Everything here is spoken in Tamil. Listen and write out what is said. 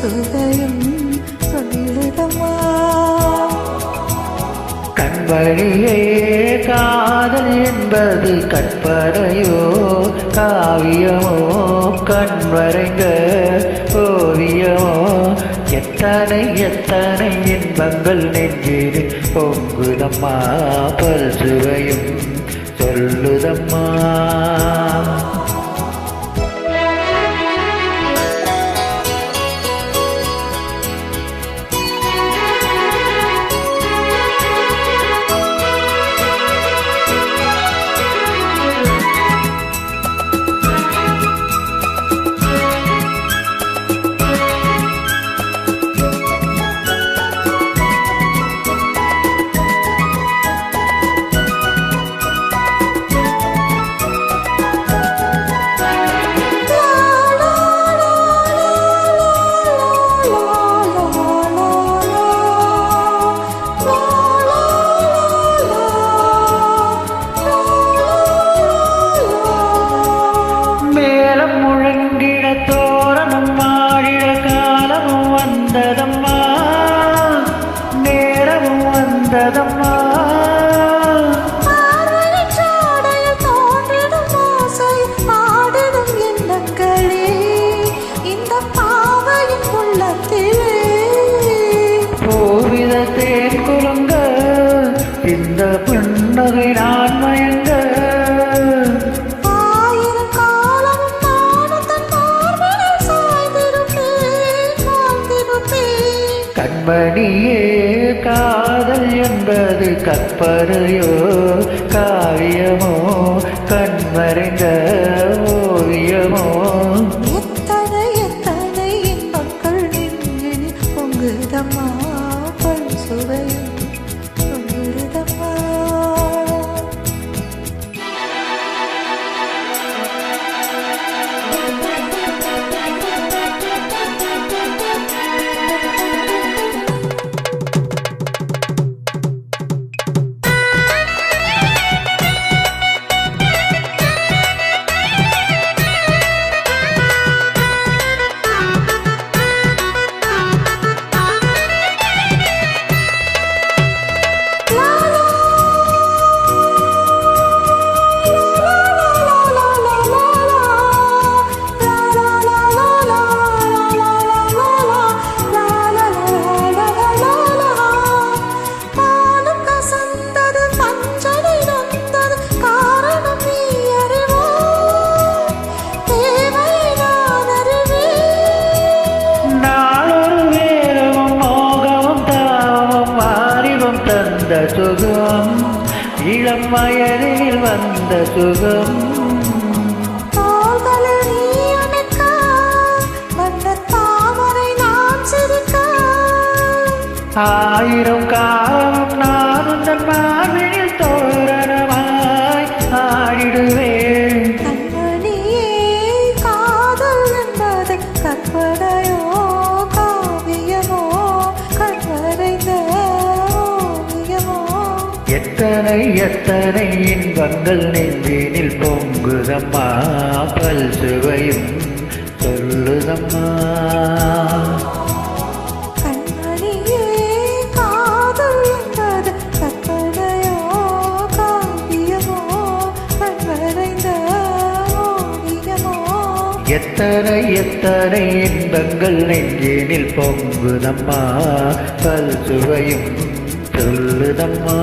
சுவையும் சொல்லுதம்மா. கண்வழியே காதல் என்பது கற்பனையோ காவியமோ கண்வரைங்க ஓவியமோ எத்தனை எத்தனை இன்பங்கள் நெஞ்சில் பொங்குதம்மா பல் சுவையும் சொல்லுதம்மா. தோரணம் மாறிட காலமும் வந்ததம்மா நேரமும் வந்ததம்மா. பூவித தேன் குலுங்க இந்த புன்னகை நான் மயங்க கண்மணியே காதல் என்பது கற்பனையோ காவியமோ கண்மறைந்த ஓவியமோ எத்தனை எத்தனை இன்பங்கள் நெஞ்சில் பொங்குதம்மா பல் சுவையும் சொல்லுதம்மா. சுகம் இளம் வயதில் வந்த சுகம் ஆயிரம் காலம் நான் உந்தன் மார்பினில் தோரணமாய் ஆடிடுவேன். கண்மணியே காதல் என்பது கற்பனையோ காவியமோ கண்வரைந்த ஓவியமோ எத்தனை எத்தனை இன்பங்கள் நெஞ்சினில் பொங்குதம்மா பல் சுவையும் சொல்லுதம்மா. எத்தனை எத்தனை இன்பங்கள் நெஞ்சினில் பொங்குதம்மா பல் சுவையும் சொல்லுதம்மா.